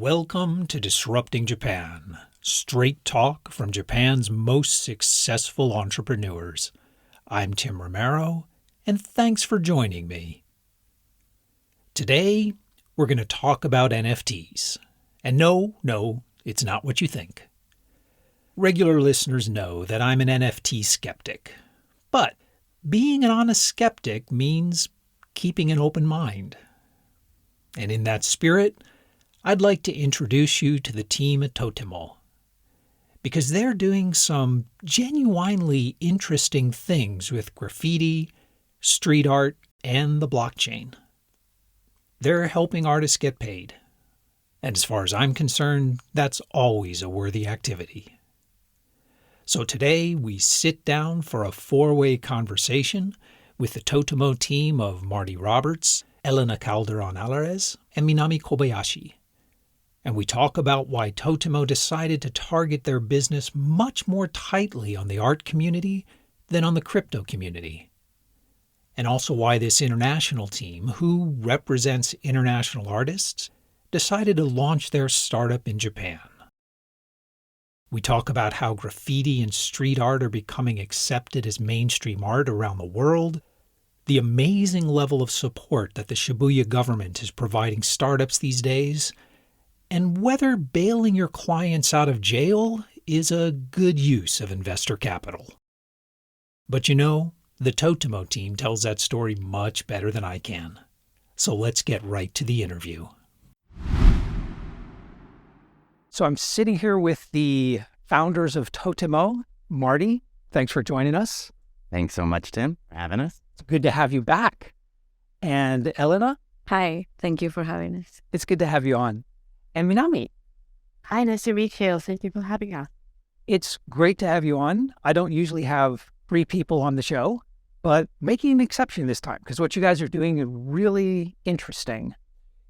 Welcome to Disrupting Japan, straight talk from Japan's most successful entrepreneurs. I'm Tim Romero, and thanks for joining me. Today, we're going to talk about NFTs. And no, it's not what you think. Regular listeners know that I'm an NFT skeptic. But being an honest skeptic means keeping an open mind. And in that spirit, I'd like to introduce you to the team at Totomo, because they're doing some genuinely interesting things with graffiti, street art, and the blockchain. They're helping artists get paid. And as far as I'm concerned, that's always a worthy activity. So today we sit down for a four-way conversation with the Totomo team of Marty Roberts, Elena Calderon-Alvarez, and Minami Kobayashi. And we talk about why Totomo decided to target their business much more tightly on the art community than on the crypto community. And also why this international team, who represents international artists, decided to launch their startup in Japan. We talk about how graffiti and street art are becoming accepted as mainstream art around the world, the amazing level of support that the Shibuya government is providing startups these days, and whether bailing your clients out of jail is a good use of investor capital. But you know, the Totomo team tells that story much better than I can. So let's get right to the interview. So I'm sitting here with the founders of Totomo. Marty, thanks for joining us. Thanks so much, Tim, for having us. It's good to have you back. And Elena? Hi, thank you for having us. It's good to have you on. And Minami? Hi, nice to meet you. Thank you for having us. It's great to have you on. I don't usually have three people on the show, but making an exception this time because what you guys are doing is really interesting.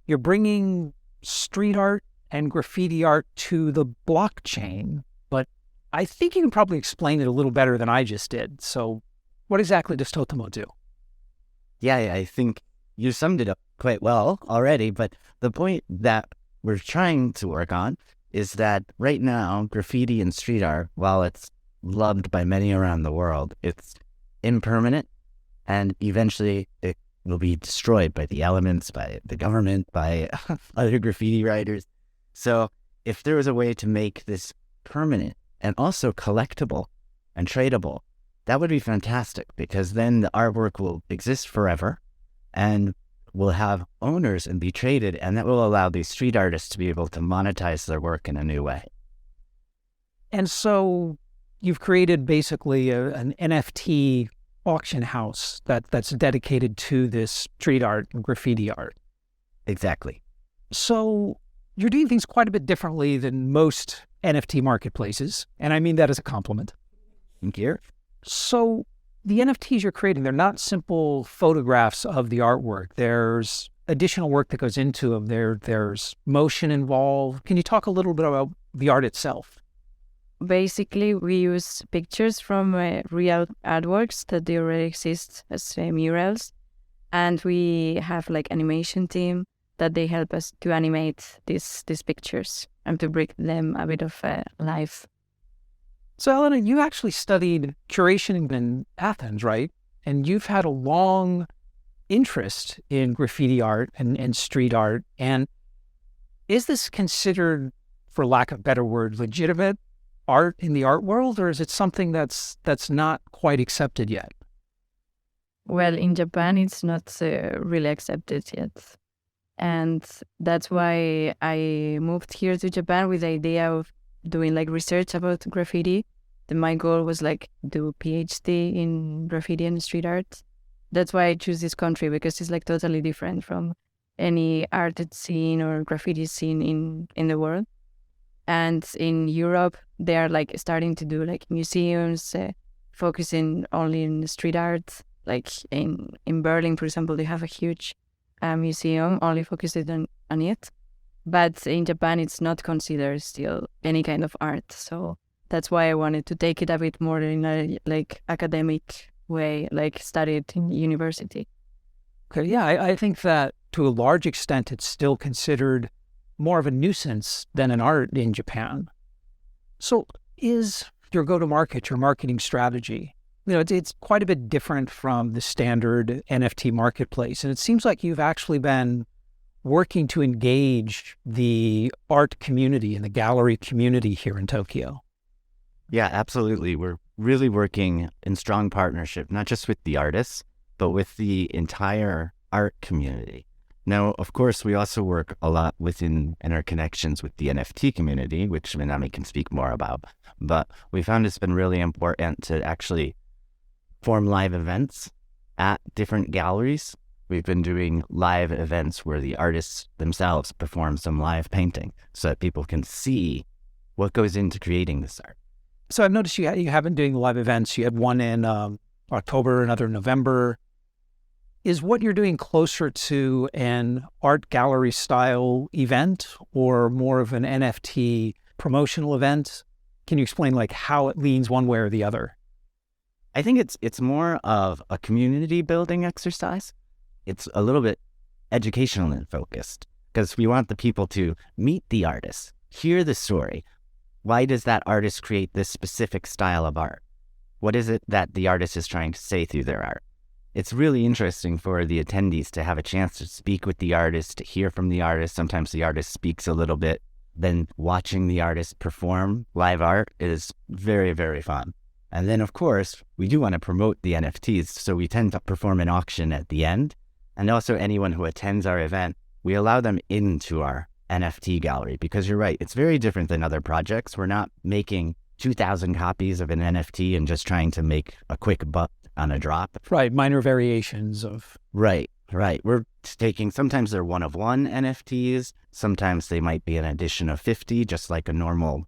You're bringing street art and graffiti art to the blockchain, but I think you can probably explain it a little better than I just did. So what exactly does Totomo do? Yeah, I think you summed it up quite well already, but the point that we're trying to work on is that right now, graffiti and street art, while it's loved by many around the world, it's impermanent, and eventually it will be destroyed by the elements, by the government, by other graffiti writers. So if there was a way to make this permanent and also collectible and tradable, that would be fantastic, because then the artwork will exist forever and will have owners and be traded, and that will allow these street artists to be able to monetize their work in a new way. And so you've created basically an NFT auction house that's dedicated to this street art and graffiti art. Exactly. So you're doing things quite a bit differently than most NFT marketplaces, and I mean that as a compliment. Thank you. So the NFTs you're creating, they're not simple photographs of the artwork. There's additional work that goes into them. There's motion involved. Can you talk a little bit about the art itself? Basically, we use pictures from real artworks that they already exist as murals. And we have like animation team that they help us to animate these pictures and to bring them a bit of life. So, Elena, you actually studied curation in Athens, right? And you've had a long interest in graffiti art and street art. And is this considered, for lack of a better word, legitimate art in the art world, or is it something that's not quite accepted yet? Well, in Japan, it's not really accepted yet. And that's why I moved here to Japan with the idea of doing like research about graffiti. Then my goal was like do a PhD in graffiti and street art. That's why I choose this country, because it's like totally different from any art scene or graffiti scene in the world. And in Europe, they are like starting to do like museums focusing only in street art. Like in Berlin, for example, they have a huge museum only focused on it. But in Japan, it's not considered still any kind of art. So that's why I wanted to take it a bit more in a like academic way, like study it in university. Okay, yeah, I think that to a large extent, it's still considered more of a nuisance than an art in Japan. So is your go-to-market, your marketing strategy, it's quite a bit different from the standard NFT marketplace. And it seems like you've actually been working to engage the art community and the gallery community here in Tokyo. Yeah, absolutely. We're really working in strong partnership, not just with the artists, but with the entire art community. Now, of course, we also work a lot within interconnections with the NFT community, which Minami can speak more about. But we found it's been really important to actually form live events at different galleries. We've been doing live events where the artists themselves perform some live painting so that people can see what goes into creating this art. So I've noticed you have been doing live events. You had one in October, another in November. Is what you're doing closer to an art gallery style event or more of an NFT promotional event? Can you explain like how it leans one way or the other? I think it's more of a community building exercise. It's a little bit educational and focused because we want the people to meet the artist, hear the story. Why does that artist create this specific style of art? What is it that the artist is trying to say through their art? It's really interesting for the attendees to have a chance to speak with the artist, to hear from the artist. Sometimes the artist speaks a little bit. Then watching the artist perform live art is very, very fun. And then, of course, we do want to promote the NFTs, so we tend to perform an auction at the end. And also anyone who attends our event, we allow them into our NFT gallery because you're right, it's very different than other projects. We're not making 2,000 copies of an NFT and just trying to make a quick buck on a drop. Right, minor variations of... Right. We're taking, sometimes they're one-of-one NFTs, sometimes they might be an edition of 50, just like a normal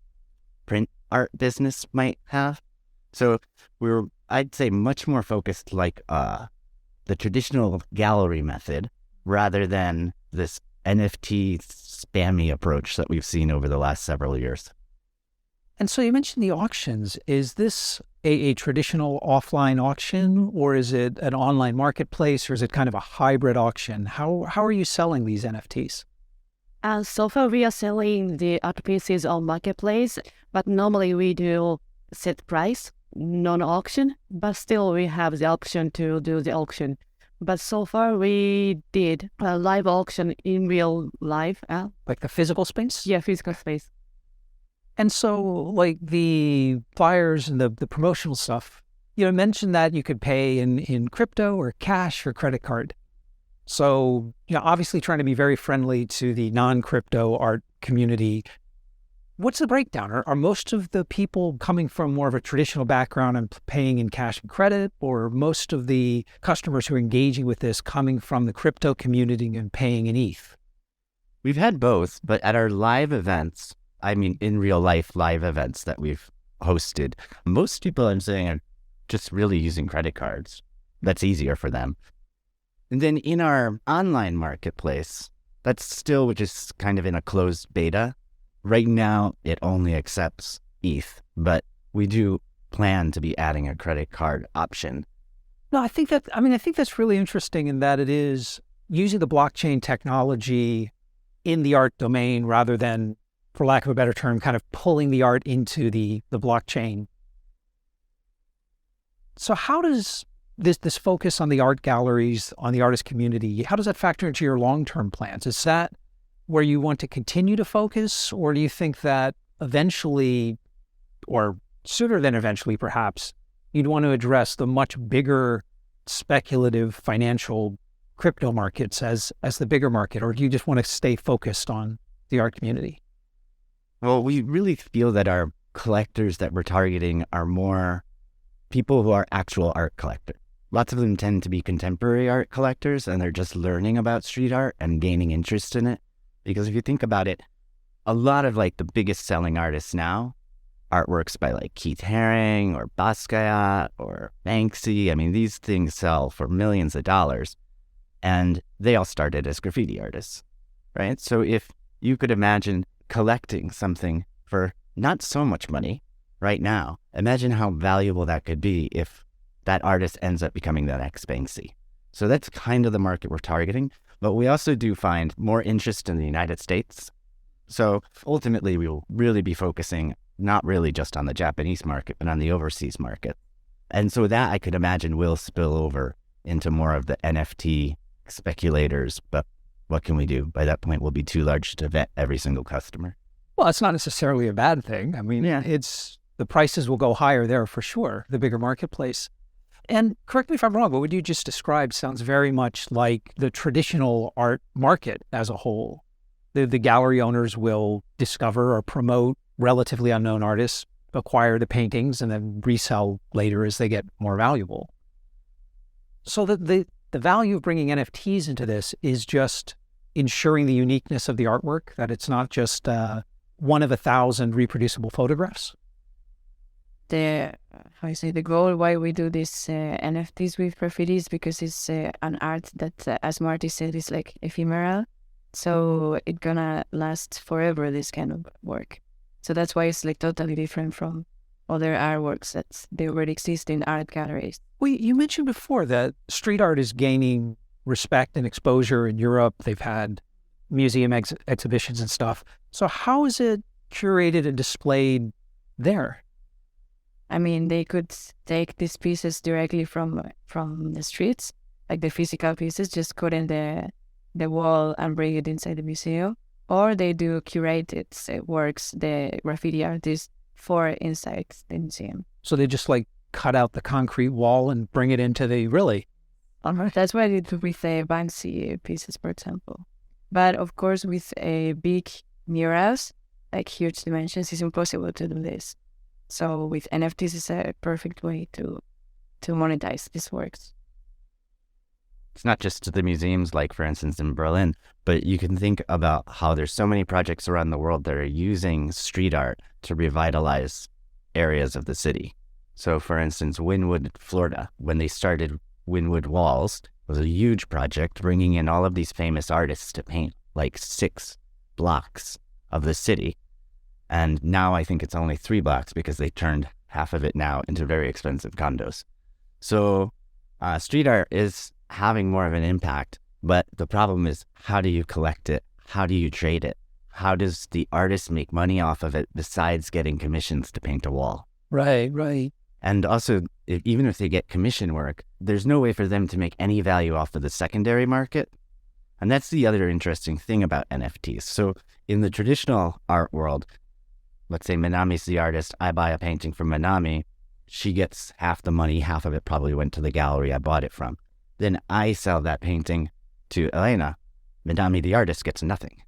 print art business might have. So we're, I'd say, much more focused like the traditional gallery method rather than this NFT spammy approach that we've seen over the last several years. And so you mentioned the auctions. Is this a traditional offline auction, or is it an online marketplace, or is it kind of a hybrid auction? How are you selling these NFTs? So far, we are selling the art pieces on marketplace, but normally we do set price, non-auction, but still we have the option to do the auction. But so far, we did a live auction in real life. Like the physical space? Yeah, physical space. And so, like the flyers and the promotional stuff, you mentioned that you could pay in crypto or cash or credit card. So, obviously trying to be very friendly to the non-crypto art community. What's the breakdown? Are most of the people coming from more of a traditional background and paying in cash and credit, or most of the customers who are engaging with this coming from the crypto community and paying in ETH? We've had both, but at our live events, in real life live events that we've hosted, most people I'm saying are just really using credit cards. That's easier for them. And then in our online marketplace, that's still, which is kind of in a closed beta. Right now, it only accepts ETH, but we do plan to be adding a credit card option. No, I think that's really interesting in that it is using the blockchain technology in the art domain rather than, for lack of a better term, kind of pulling the art into the blockchain. So how does this focus on the art galleries, on the artist community, how does that factor into your long-term plans? Is that where you want to continue to focus, or do you think that eventually, or sooner than eventually perhaps, you'd want to address the much bigger speculative financial crypto markets as the bigger market, or do you just want to stay focused on the art community? Well, we really feel that our collectors that we're targeting are more people who are actual art collectors. Lots of them tend to be contemporary art collectors, and they're just learning about street art and gaining interest in it. Because if you think about it, a lot of like the biggest selling artists now, artworks by like Keith Haring or Basquiat or Banksy, these things sell for millions of dollars, and they all started as graffiti artists, right? So if you could imagine collecting something for not so much money right now, imagine how valuable that could be if that artist ends up becoming the next Banksy. So that's kind of the market we're targeting. But we also do find more interest in the United States So ultimately, we will really be focusing not really just on the Japanese market, but on the overseas market. And so that I could imagine will spill over into more of the NFT speculators. But what can we do? By that point, we'll be too large to vet every single customer. Well, it's not necessarily a bad thing. I mean, it's the prices will go higher there for sure, the bigger marketplace. And correct me if I'm wrong, but what you just described sounds very much like the traditional art market as a whole. The gallery owners will discover or promote relatively unknown artists, acquire the paintings, and then resell later as they get more valuable. So the value of bringing NFTs into this is just ensuring the uniqueness of the artwork, that it's not just one of 1,000 reproducible photographs. The goal why we do this NFTs with graffiti is because it's an art that, as Marty said, is like ephemeral. So it's gonna last forever, this kind of work. So that's why it's like totally different from other artworks that they already exist in art galleries. Well, you mentioned before that street art is gaining respect and exposure in Europe. They've had museum exhibitions and stuff. So how is it curated and displayed there? I mean, they could take these pieces directly from the streets, like the physical pieces, just cut in the wall and bring it inside the museum. Or they do curated works, the graffiti artists, for inside the museum. So they just like cut out the concrete wall and bring it into the, really? That's what I did with the Banksy pieces, for example. But of course, with a big murals, like huge dimensions, it's impossible to do this. So with NFTs, it's a perfect way to monetize these works. It's not just the museums, like for instance in Berlin, but you can think about how there's so many projects around the world that are using street art to revitalize areas of the city. So for instance, Wynwood, Florida, when they started Wynwood Walls, was a huge project bringing in all of these famous artists to paint like 6 blocks of the city. And now I think it's only 3 blocks because they turned half of it now into very expensive condos. So street art is having more of an impact, but the problem is, how do you collect it? How do you trade it? How does the artist make money off of it besides getting commissions to paint a wall? Right. And also, even if they get commission work, there's no way for them to make any value off of the secondary market. And that's the other interesting thing about NFTs. So in the traditional art world, let's say Minami's the artist, I buy a painting from Minami, she gets half the money, half of it probably went to the gallery I bought it from. Then I sell that painting to Elena. Minami, the artist, gets nothing.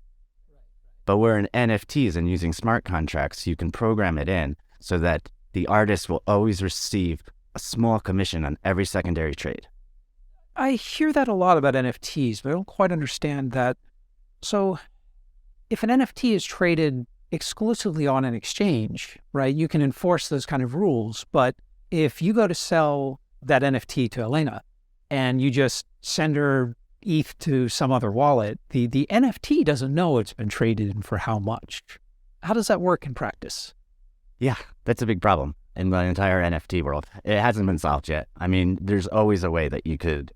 But we're in NFTs and using smart contracts, you can program it in so that the artist will always receive a small commission on every secondary trade. I hear that a lot about NFTs, but I don't quite understand that. So if an NFT is traded exclusively on an exchange, right, you can enforce those kind of rules. But if you go to sell that NFT to Elena and you just send her ETH to some other wallet, the NFT doesn't know it's been traded and for how much. How does that work in practice? Yeah, that's a big problem in the entire NFT world. It hasn't been solved yet. I mean, there's always a way that you could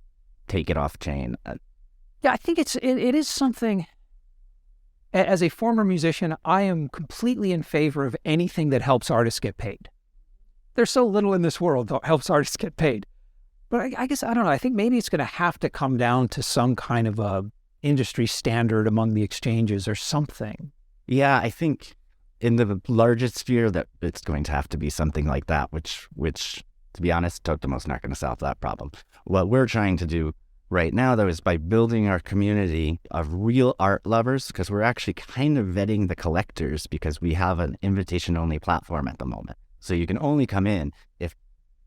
take it off chain. Yeah, I think it is something. As a former musician, I am completely in favor of anything that helps artists get paid. There's so little in this world that helps artists get paid. But I guess, I don't know, I think maybe it's going to have to come down to some kind of a industry standard among the exchanges or something. Yeah, I think in the largest sphere that it's going to have to be something like that, which to be honest, Totomo's not going to solve that problem. What we're trying to do right now, though, is by building our community of real art lovers, because we're actually kind of vetting the collectors because we have an invitation-only platform at the moment. So you can only come in if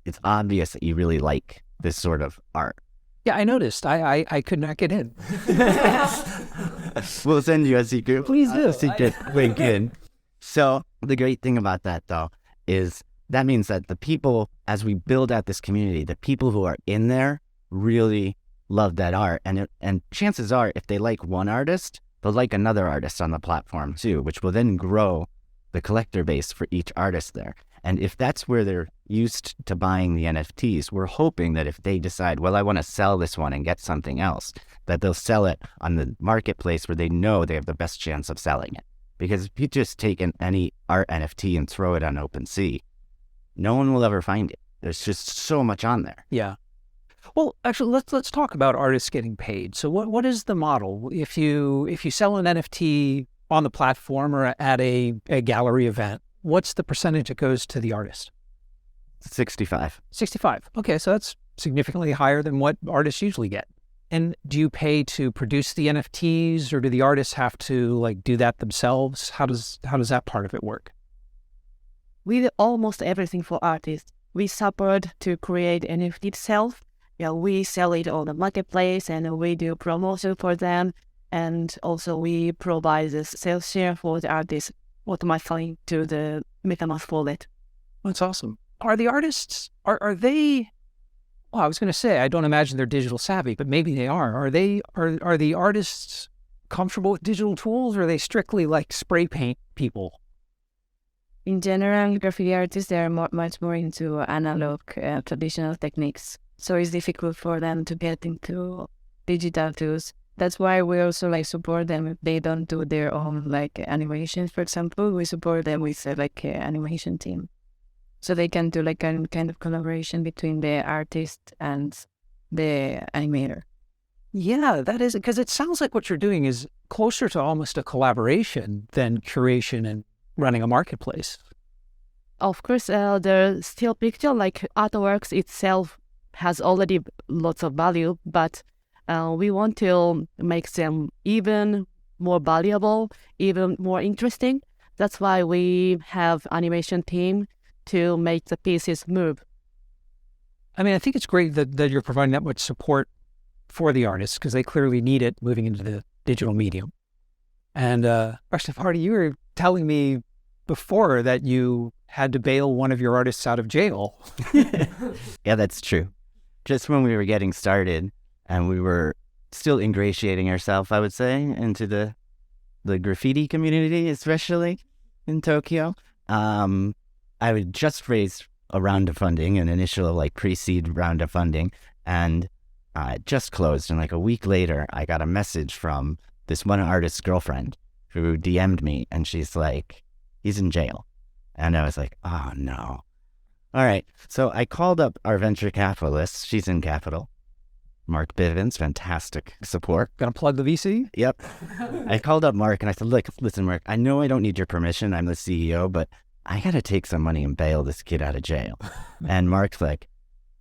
it's obvious that you really like this sort of art. Yeah, I noticed. I could not get in. We'll send you a secret. Please do. Secret link in. So the great thing about that, though, is that means that the people, as we build out this community, the people who are in there really love that art. And chances are, if they like one artist, they'll like another artist on the platform too, which will then grow the collector base for each artist there. And if that's where they're used to buying the NFTs, we're hoping that if they decide, well, I want to sell this one and get something else, that they'll sell it on the marketplace where they know they have the best chance of selling it. Because if you just take any art NFT and throw it on OpenSea, no one will ever find it. There's just so much on there. Yeah. Well, actually, let's talk about artists getting paid. So what is the model? If you sell an NFT on the platform or at a gallery event, what's the percentage that goes to the artist? 65. 65. Okay, so that's significantly higher than what artists usually get. And do you pay to produce the NFTs, or do the artists have to like do that themselves? How does that part of it work? We do almost everything for artists. We support to create NFT itself. Yeah, we sell it on the marketplace and we do promotion for them. And also we provide the sales share for the artists automatically to the MetaMask wallet. That's awesome. Are the artists, are they, well, I was going to say, I don't imagine they're digital savvy, but maybe they are. Are the artists comfortable with digital tools, or are they strictly like spray paint people? In general, graffiti artists, they are much more into analog, traditional techniques. So it's difficult for them to get into digital tools. That's why we also like support them if they don't do their own like animations, for example. We support them with like an animation team. So they can do like a kind of collaboration between the artist and the animator. Yeah, that is, because it sounds like what you're doing is closer to almost a collaboration than curation and running a marketplace. Of course, the still picture, like artworks itself, has already lots of value, but we want to make them even more valuable, even more interesting. That's why we have animation team to make the pieces move. I mean, I think it's great that you're providing that much support for the artists, because they clearly need it moving into the digital medium. And actually, Hardy, you were telling me before that you had to bail one of your artists out of jail. Yeah, that's true. Just when we were getting started and we were still ingratiating ourselves, I would say, into the graffiti community, especially in Tokyo. I would just raise a round of funding, an initial like pre-seed round of funding, and it just closed. And like a week later, I got a message from this one artist's girlfriend who DM'd me, and she's like, he's in jail. And I was like, oh no. All right. So I called up our venture capitalist. She's in Capital. Mark Bivens, fantastic support. Gonna plug the VC? Yep. I called up Mark and I said, look, listen, Mark, I know I don't need your permission. I'm the CEO, but I got to take some money and bail this kid out of jail. And Mark's like,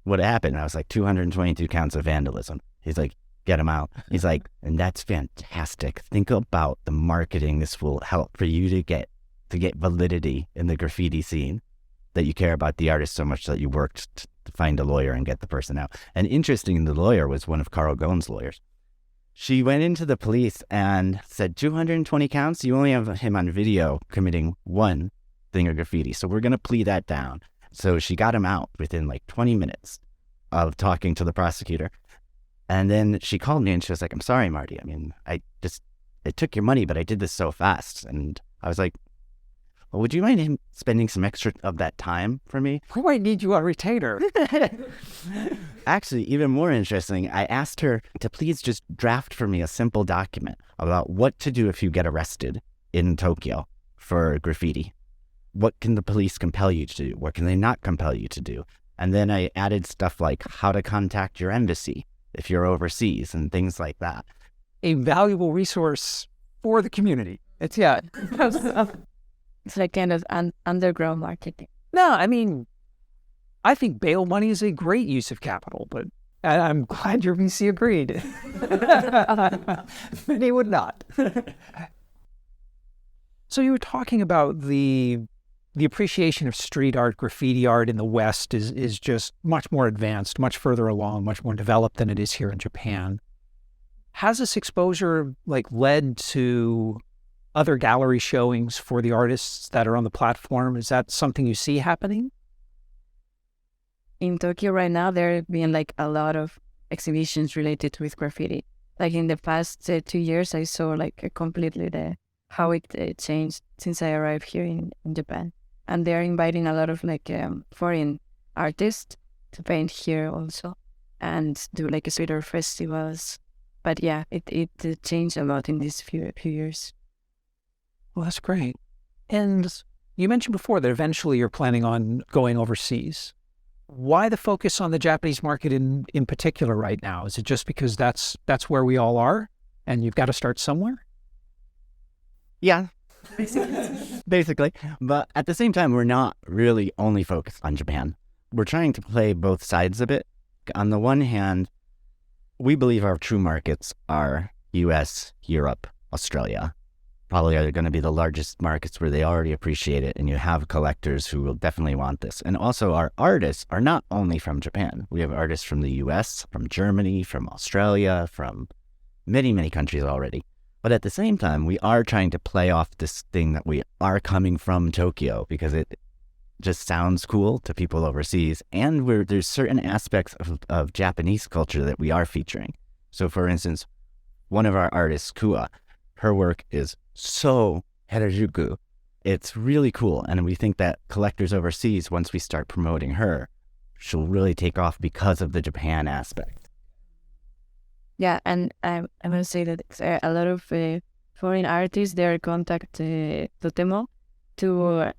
what happened? And I was like, 222 counts of vandalism. He's like, get him out. He's like, and that's fantastic. Think about the marketing this will help for you to get validity in the graffiti scene, that you care about the artist so much that you worked to find a lawyer and get the person out. And interesting, the lawyer was one of Carl Gone's lawyers. She went into the police and said, 220 counts? You only have him on video committing one thing of graffiti. So we're going to plea that down. So she got him out within like 20 minutes of talking to the prosecutor. And then she called me and she was like, I'm sorry, Marty. I mean, I took your money, but I did this so fast. And I was like, well, would you mind spending some extra of that time for me? We might need you on retainer. Actually, even more interesting, I asked her to please just draft for me a simple document about what to do if you get arrested in Tokyo for graffiti. What can the police compel you to do? What can they not compel you to do? And then I added stuff like how to contact your embassy if you're overseas and things like that. A valuable resource for the community. It's, yeah. It's like kind of underground marketing. No, I mean, I think bail money is a great use of capital, but I'm glad your VC agreed. Many would not. So you were talking about the appreciation of street art, graffiti art in the West is just much more advanced, much further along, much more developed than it is here in Japan. Has this exposure like led to other gallery showings for the artists that are on the platform? Is that something you see happening? In Tokyo right now, there have been like a lot of exhibitions related with graffiti. Like in the past 2 years, I saw like completely how it changed since I arrived here in Japan. And they're inviting a lot of like foreign artists to paint here also and do like street art festivals. But yeah, it changed a lot in these few years. Well, that's great. And you mentioned before that eventually you're planning on going overseas. Why the focus on the Japanese market in particular right now? Is it just because that's where we all are and you've got to start somewhere? Yeah, basically. But at the same time, we're not really only focused on Japan. We're trying to play both sides of it. On the one hand, we believe our true markets are US, Europe, Australia. Probably are going to be the largest markets where they already appreciate it, and you have collectors who will definitely want this. And also our artists are not only from Japan. We have artists from the US, from Germany, from Australia, from many, many countries already. But at the same time, we are trying to play off this thing that we are coming from Tokyo because it just sounds cool to people overseas. And there's certain aspects of Japanese culture that we are featuring. So for instance, one of our artists, Kua, her work is so Harajuku. It's really cool. And we think that collectors overseas, once we start promoting her, she'll really take off because of the Japan aspect. Yeah, and I'm going to say that a lot of foreign artists, they contact Totomo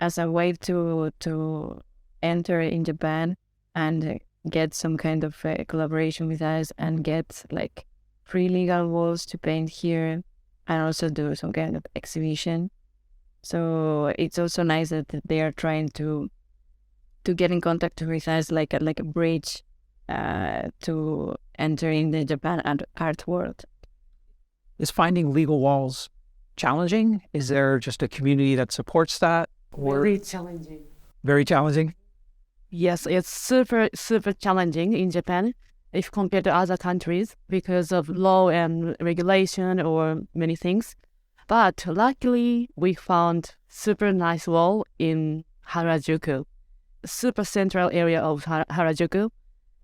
as a way to enter in Japan and get some kind of collaboration with us and get like free legal walls to paint here and also do some kind of exhibition. So it's also nice that they are trying to get in contact with us like a bridge to enter in the Japan art world. Is finding legal walls challenging? Is there just a community that supports that? Or Very challenging. very challenging? Yes, it's super, super challenging in Japan if compared to other countries because of law and regulation or many things. But luckily, we found super nice wall in Harajuku, super central area of Harajuku.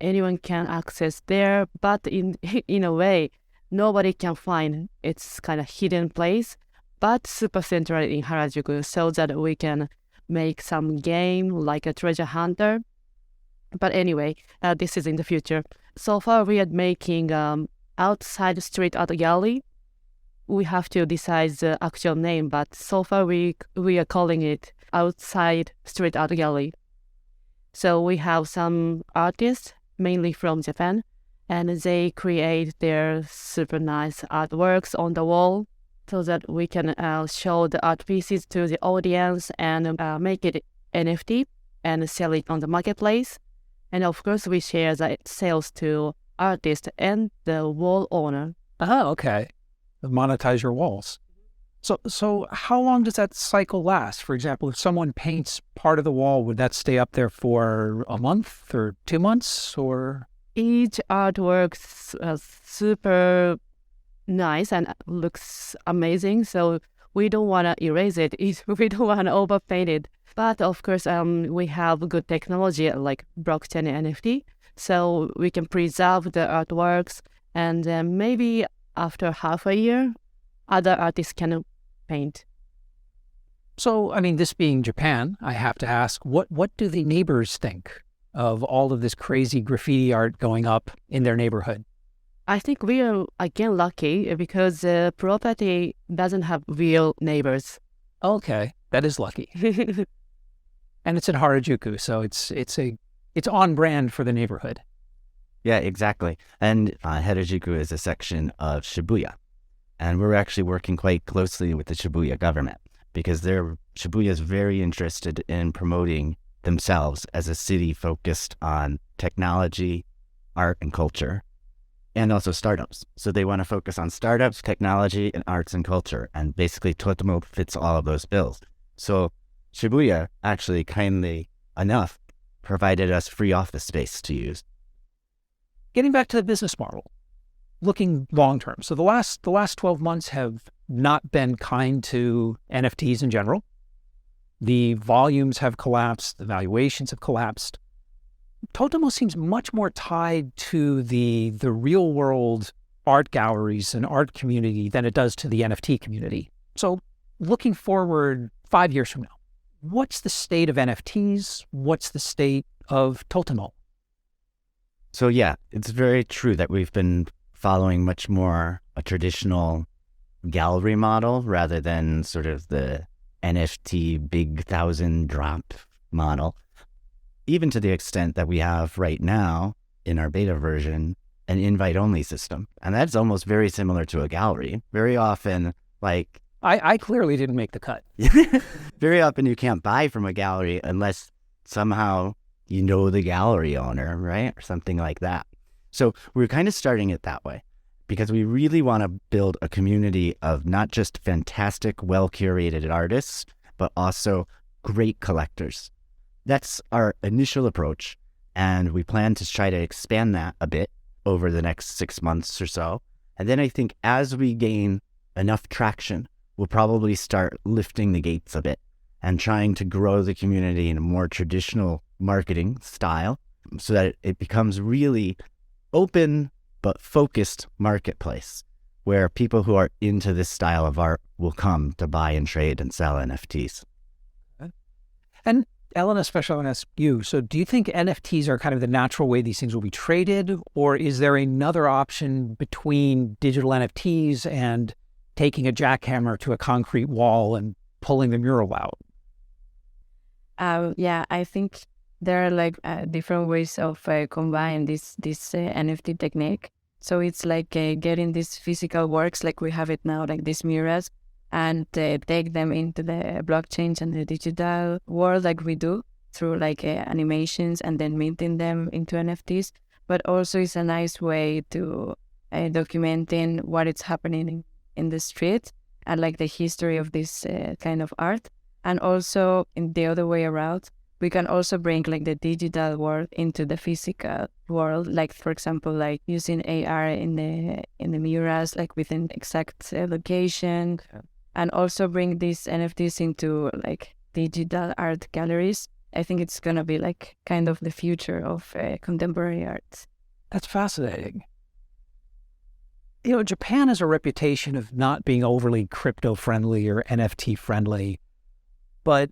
Anyone can access there, but in a way, nobody can find. It's kind of hidden place, but super central in Harajuku, so that we can make some game like a treasure hunter. But anyway, this is in the future. So far, we are making outside street art gallery. We have to decide the actual name, but so far we are calling it outside street art gallery. So we have some artists, mainly from Japan, and they create their super nice artworks on the wall so that we can show the art pieces to the audience and make it NFT and sell it on the marketplace. And of course, we share the sales to artists and the wall owner. Oh, okay. Monetize your walls. So how long does that cycle last? For example, if someone paints part of the wall, would that stay up there for a month or 2 months or? Each artwork super nice and looks amazing. So we don't want to erase it. We don't want to overpaint it. But of course, we have good technology like blockchain and NFT. So we can preserve the artworks and maybe after half a year, other artists can paint. So, I mean, this being Japan, I have to ask, what do the neighbors think of all of this crazy graffiti art going up in their neighborhood? I think we are, again, lucky because the property doesn't have real neighbors. Okay, that is lucky. And it's in Harajuku, so it's on brand for the neighborhood. Yeah, exactly. And Harajuku is a section of Shibuya. And we're actually working quite closely with the Shibuya government because Shibuya is very interested in promoting themselves as a city focused on technology, art, and culture, and also startups. So they want to focus on startups, technology, and arts and culture. And basically, Totomo fits all of those bills. So Shibuya actually kindly enough provided us free office space to use. Getting back to the business model, looking long term. So the last 12 months have not been kind to NFTs in general. The volumes have collapsed, the valuations have collapsed. Totomo seems much more tied to the real world art galleries and art community than it does to the NFT community. So looking forward 5 years from now, what's the state of NFTs? What's the state of Totomo? So yeah, it's very true that we've been following much more a traditional gallery model rather than sort of the NFT big 1,000 drop model, even to the extent that we have right now in our beta version an invite-only system. And that's almost very similar to a gallery. Very often, like... I clearly didn't make the cut. Very often you can't buy from a gallery unless somehow you know the gallery owner, right? Or something like that. So we're kind of starting it that way because we really want to build a community of not just fantastic, well-curated artists, but also great collectors. That's our initial approach, and we plan to try to expand that a bit over the next 6 months or so. And then I think as we gain enough traction, we'll probably start lifting the gates a bit and trying to grow the community in a more traditional marketing style so that it becomes really open but focused marketplace where people who are into this style of art will come to buy and trade and sell NFTs. And Ellen, especially I want to ask you, so do you think NFTs are kind of the natural way these things will be traded, or is there another option between digital NFTs and taking a jackhammer to a concrete wall and pulling the mural out? Yeah, I think there are like different ways of combine this NFT technique. So it's like getting these physical works like we have it now, like these murals, and take them into the blockchain and the digital world like we do through like animations and then minting them into NFTs. But also it's a nice way to documenting what is happening in the street and like the history of this kind of art. And also in the other way around, we can also bring like the digital world into the physical world. Like for example, like using AR in the murals, like within exact location, and also bring these NFTs into like digital art galleries. I think it's gonna be like kind of the future of contemporary art. That's fascinating. You know, Japan has a reputation of not being overly crypto-friendly or NFT-friendly, but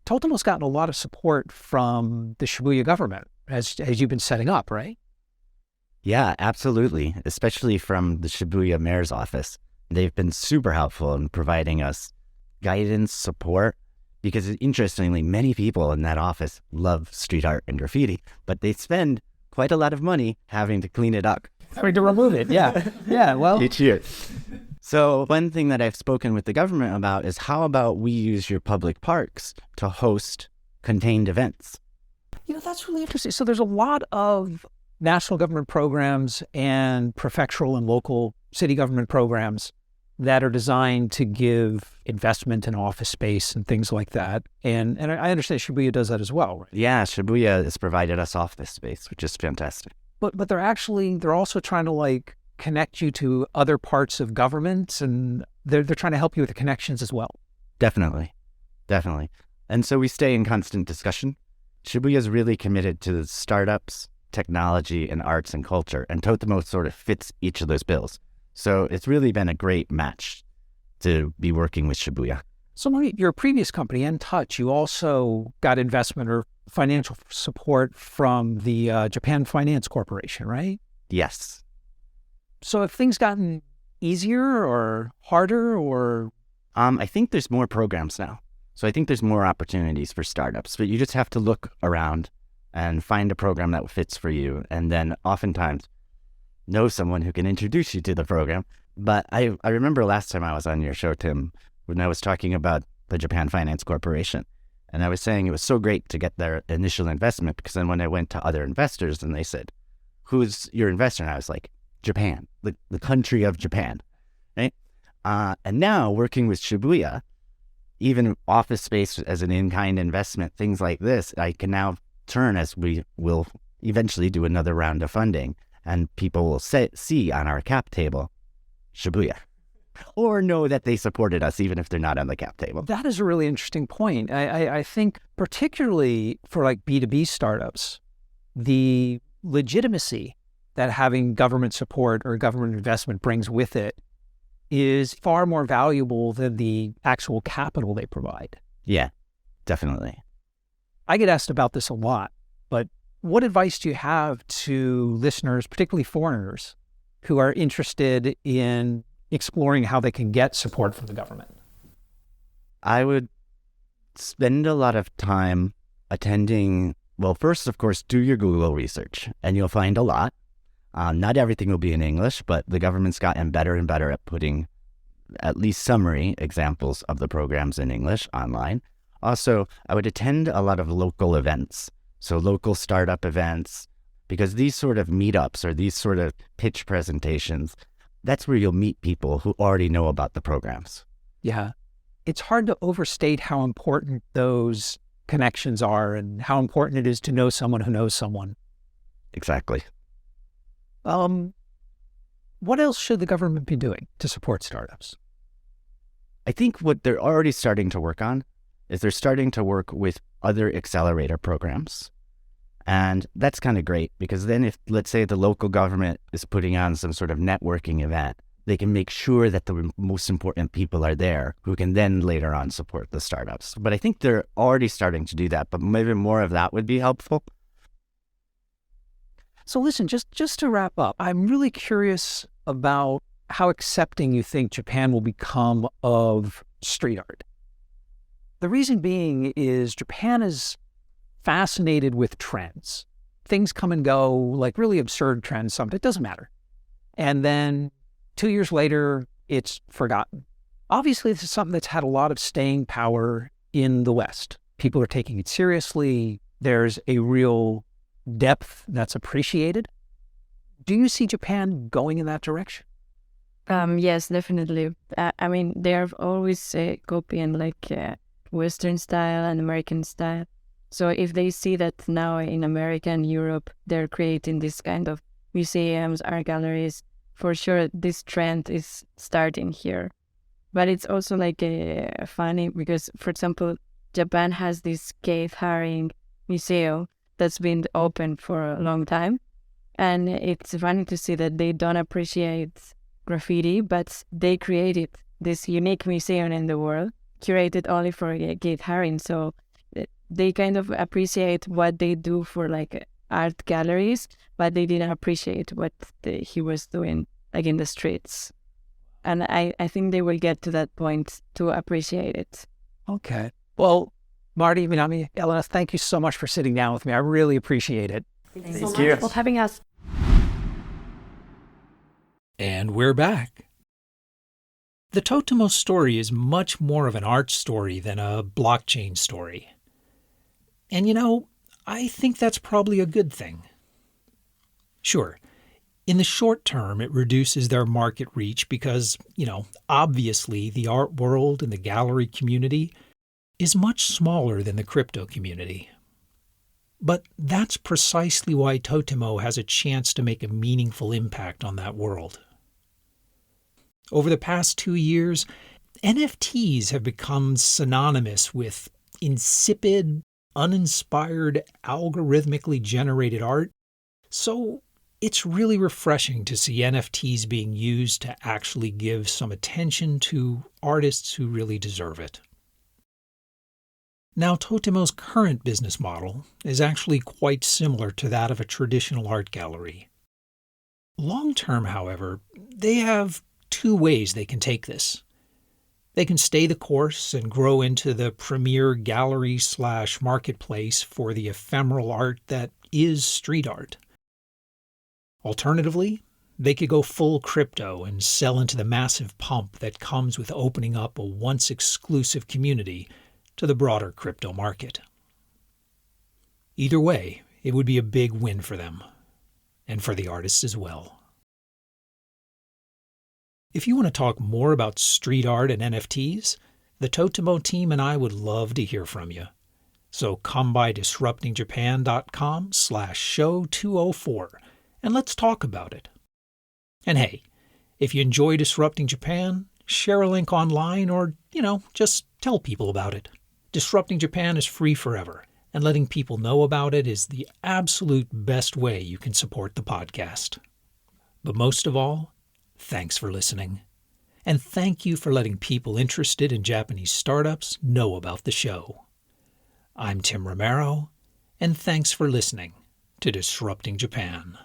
Totomo's gotten a lot of support from the Shibuya government as you've been setting up, right? Yeah, absolutely, especially from the Shibuya mayor's office. They've been super helpful in providing us guidance, support, because interestingly, many people in that office love street art and graffiti, but they spend quite a lot of money having to clean it up. Having to remove it, yeah. Yeah, well... Each year. So one thing that I've spoken with the government about is how about we use your public parks to host contained events? You know, that's really interesting. So there's a lot of national government programs and prefectural and local city government programs that are designed to give investment in office space and things like that. And I understand Shibuya does that as well, right? Yeah, Shibuya has provided us office space, which is fantastic. But they're also trying to like connect you to other parts of government, and they're trying to help you with the connections as well. Definitely. And so we stay in constant discussion. Shibuya is really committed to startups, technology, and arts and culture, and Totomo sort of fits each of those bills. So it's really been a great match to be working with Shibuya. So Marie, your previous company, N-Touch, you also got investment or financial support from the Japan Finance Corporation, right? Yes. So have things gotten easier or harder or? I think there's more programs now. So I think there's more opportunities for startups, but you just have to look around and find a program that fits for you. And then oftentimes know someone who can introduce you to the program. But I remember last time I was on your show, Tim, when I was talking about the Japan Finance Corporation. And I was saying it was so great to get their initial investment, because then when I went to other investors and they said, who's your investor? And I was like, Japan, the country of Japan, right? And now working with Shibuya, even office space as an in-kind investment, things like this, I can now turn as we will eventually do another round of funding, and people will see on our cap table, Shibuya, or know that they supported us even if they're not on the cap table. That is a really interesting point. I think particularly for like B2B startups, the legitimacy that having government support or government investment brings with it is far more valuable than the actual capital they provide. Yeah, definitely. I get asked about this a lot, but what advice do you have to listeners, particularly foreigners, who are interested in exploring how they can get support from the government? I would spend a lot of time attending. Well, first, of course, do your Google research, and you'll find a lot. Not everything will be in English, but the government's gotten better and better at putting at least summary examples of the programs in English online. Also, I would attend a lot of local events, so local startup events, because these sort of meetups or these sort of pitch presentations, that's where you'll meet people who already know about the programs. Yeah. It's hard to overstate how important those connections are and how important it is to know someone who knows someone. Exactly. What else should the government be doing to support startups? I think what they're already starting to work on is they're starting to work with other accelerator programs. And that's kind of great because then if, let's say, the local government is putting on some sort of networking event, they can make sure that the most important people are there who can then later on support the startups. But I think they're already starting to do that, but maybe more of that would be helpful. So listen, just to wrap up, I'm really curious about how accepting you think Japan will become of street art. The reason being is Japan is fascinated with trends. Things come and go, like really absurd trends, something, it doesn't matter. And then 2 years later, it's forgotten. Obviously, this is something that's had a lot of staying power in the West. People are taking it seriously. There's a real depth that's appreciated. Do you see Japan going in that direction? Yes, definitely. I mean, they are always copying like Western style and American style. So if they see that now in America and Europe, they're creating this kind of museums, art galleries, for sure this trend is starting here. But it's also like funny because, for example, Japan has this cave herring museum that's been open for a long time. And it's funny to see that they don't appreciate graffiti, but they created this unique museum in the world, curated only for cave herring. So they kind of appreciate what they do for like art galleries, but they didn't appreciate what he was doing like in the streets. And I think they will get to that point to appreciate it. Okay. Well, Marty, Minami, Elena, thank you so much for sitting down with me. I really appreciate it. Thanks so much for having us. And we're back. The Totomo story is much more of an art story than a blockchain story. And you know, I think that's probably a good thing. Sure, in the short term, it reduces their market reach because, obviously the art world and the gallery community is much smaller than the crypto community. But that's precisely why Totomo has a chance to make a meaningful impact on that world. Over the past 2 years, NFTs have become synonymous with insipid, uninspired, algorithmically generated art. So it's really refreshing to see NFTs being used to actually give some attention to artists who really deserve it. Now, Totomo's current business model is actually quite similar to that of a traditional art gallery. Long-term, however, they have 2 ways they can take this. They can stay the course and grow into the premier gallery/marketplace for the ephemeral art that is street art. Alternatively, they could go full crypto and sell into the massive pump that comes with opening up a once exclusive community to the broader crypto market. Either way, it would be a big win for them, and for the artists as well. If you want to talk more about street art and NFTs, the Totomo team and I would love to hear from you. So come by disruptingjapan.com/show204 and let's talk about it. And hey, if you enjoy Disrupting Japan, share a link online or, just tell people about it. Disrupting Japan is free forever, and letting people know about it is the absolute best way you can support the podcast. But most of all, thanks for listening. And thank you for letting people interested in Japanese startups know about the show. I'm Tim Romero, and thanks for listening to Disrupting Japan.